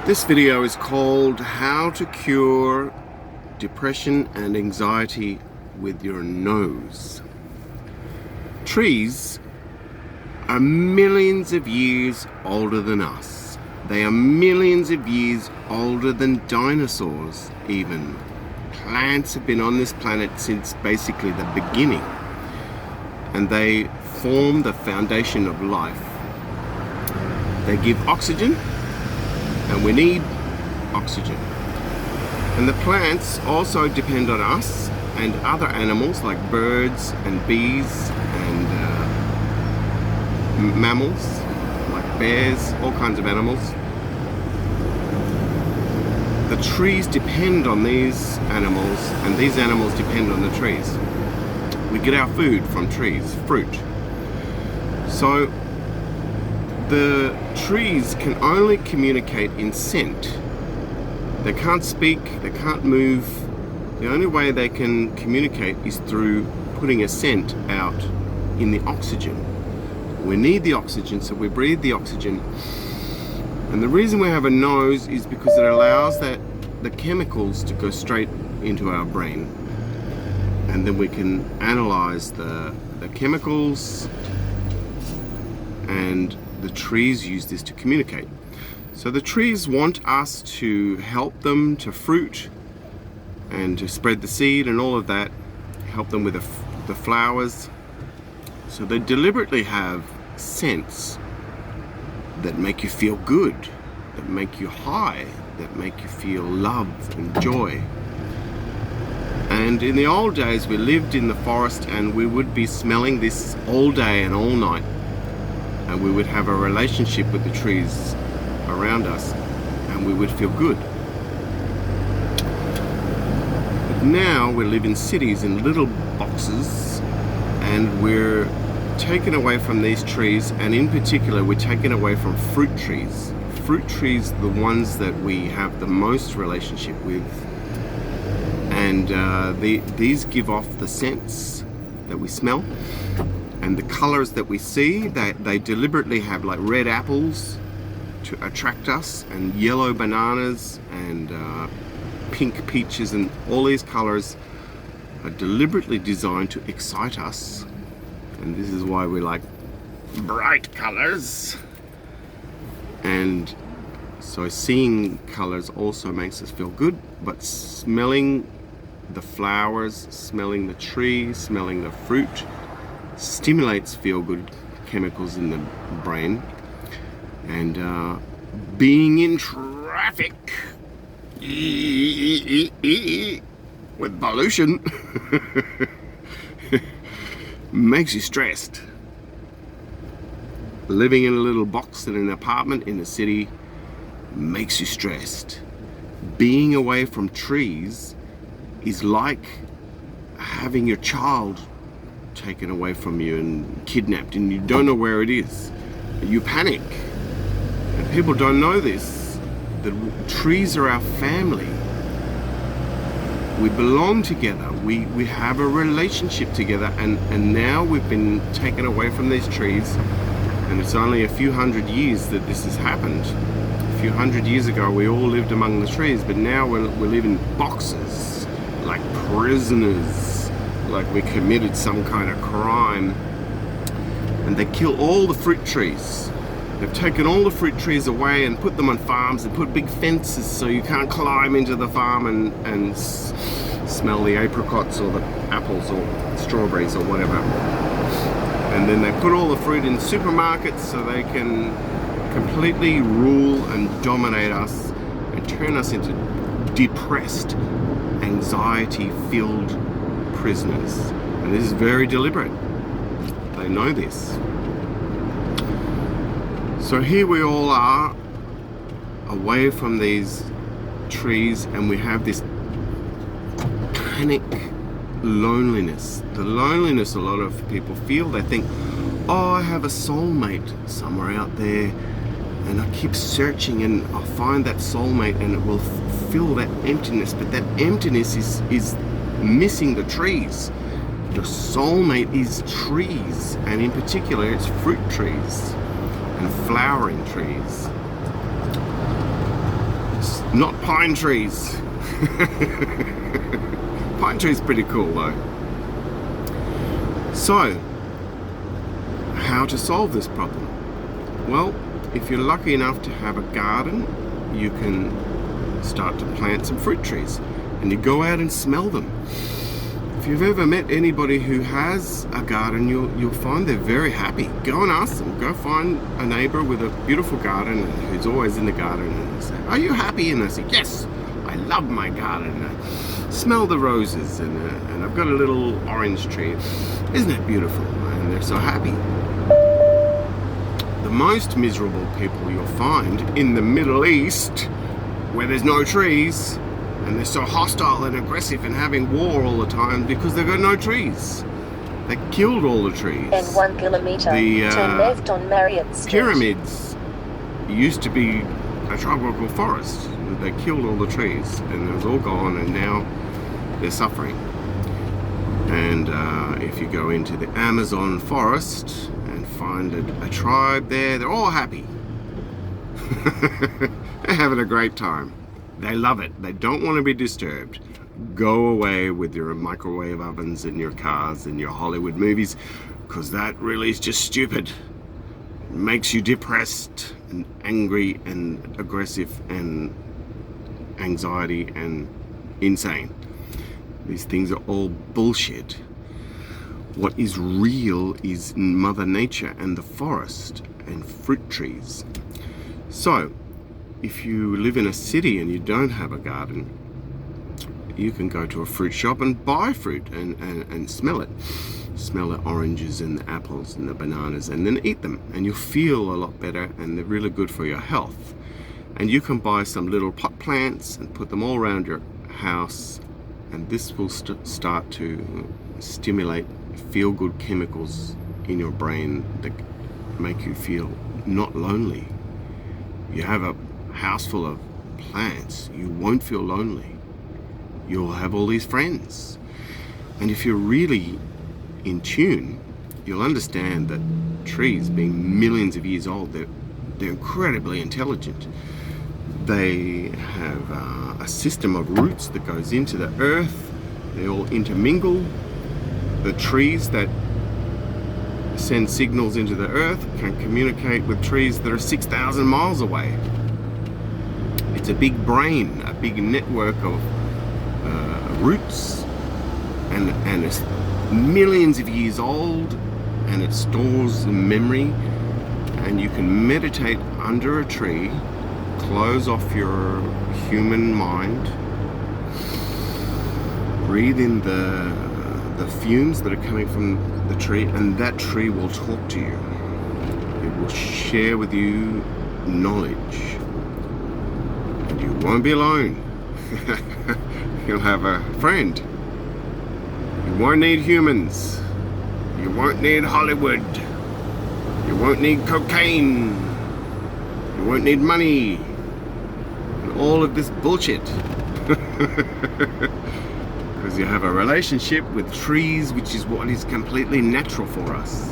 This video is called How to Cure Depression and Anxiety with Your Nose. Trees are millions of years older than us. They are millions of years older than dinosaurs even. Plants have been on this planet since basically the beginning, and they form the foundation of life. They give oxygen, and we need oxygen. And the plants also depend on us and other animals like birds and bees and mammals like bears, all kinds of animals. The trees depend on these animals, and these animals depend on the trees. We get our food from trees, fruit. So the trees can only communicate in scent. They can't speak, they can't move. The only way they can communicate is through putting a scent out in the oxygen. We need the oxygen, so we breathe the oxygen. And the reason we have a nose is because it allows the chemicals to go straight into our brain. And then we can analyze the chemicals, and the trees use this to communicate. So the trees want us to help them to fruit and to spread the seed and all of that, help them with the flowers. So they deliberately have scents that make you feel good, that make you high, that make you feel love and joy. And in the old days, we lived in the forest and we would be smelling this all day and all night. And we would have a relationship with the trees around us, and we would feel good. But now we live in cities, in little boxes, and we're taken away from these trees, and in particular we're taken away from fruit trees. Fruit trees are the ones that we have the most relationship with, and these give off the scents that we smell. And the colors that we see, they deliberately have like red apples to attract us, and yellow bananas, and pink peaches, and all these colors are deliberately designed to excite us. And this is why we like bright colors. And so seeing colors also makes us feel good, but smelling the flowers, smelling the trees, smelling the fruit stimulates feel-good chemicals in the brain. And being in traffic with pollution makes you stressed. Living in a little box in an apartment in a city makes you stressed. Being away from trees is like having your child taken away from you and kidnapped, and you don't know where it is. You panic. And people don't know this, that trees are our family. We belong together. We have a relationship together, and now we've been taken away from these trees, and it's only a few hundred years that this has happened. A few hundred years ago we all lived among the trees, but now we live in boxes like prisoners, like we committed some kind of crime. And they kill all the fruit trees. They've taken all the fruit trees away and put them on farms and put big fences so you can't climb into the farm and smell the apricots or the apples or strawberries or whatever. And then they put all the fruit in supermarkets so they can completely rule and dominate us and turn us into depressed, anxiety-filled prisoners. And this is very deliberate. They know this. So here we all are, away from these trees, and we have this panic loneliness. The loneliness a lot of people feel. They think, oh, I have a soulmate somewhere out there, and I keep searching and I'll find that soulmate and it will fill that emptiness. But that emptiness is missing the trees. Your soulmate is trees, and in particular it's fruit trees and flowering trees. Not pine trees. Pine trees pretty cool though. So, how to solve this problem? Well, if you're lucky enough to have a garden, you can start to plant some fruit trees and you go out and smell them. If you've ever met anybody who has a garden, you'll find they're very happy. Go and ask them. Go find a neighbor with a beautiful garden who's always in the garden and say, "Are you happy?" And they say, "Yes, I love my garden. I smell the roses and I've got a little orange tree. Isn't it beautiful?" And they're so happy. The most miserable people you'll find in the Middle East, where there's no trees, and they're so hostile and aggressive and having war all the time because they've got no trees. They killed all the trees. In 1 kilometer, turn left on Marriott Street. Pyramids used to be a tropical forest. They killed all the trees and it was all gone, and now they're suffering. And if you go into the Amazon forest and find a tribe there, they're all happy. They're having a great time. They love it. They don't want to be disturbed. Go away with your microwave ovens and your cars and your Hollywood movies, because that really is just stupid. It makes you depressed and angry and aggressive and anxiety and insane. These things are all bullshit. What is real is Mother Nature and the forest and fruit trees. So, if you live in a city and you don't have a garden, you can go to a fruit shop and buy fruit and smell it. Smell the oranges and the apples and the bananas and then eat them. And you'll feel a lot better and they're really good for your health. And you can buy some little pot plants and put them all around your house, and this will start to stimulate feel-good chemicals in your brain that make you feel not lonely. You have a house full of plants, you won't feel lonely. You'll have all these friends. And if you're really in tune, you'll understand that trees, being millions of years old, they're incredibly intelligent. They have a system of roots that goes into the earth. They all intermingle. The trees that send signals into the earth can communicate with trees that are 6,000 miles away. It's a big brain, a big network of roots, and it's millions of years old, and it stores memory. And you can meditate under a tree, close off your human mind, breathe in the fumes that are coming from the tree, and that tree will talk to you. It will share with you knowledge, and you won't be alone. You'll have a friend. You won't need humans. You won't need Hollywood. You won't need cocaine. You won't need money. And all of this bullshit. Because you have a relationship with trees, which is what is completely natural for us.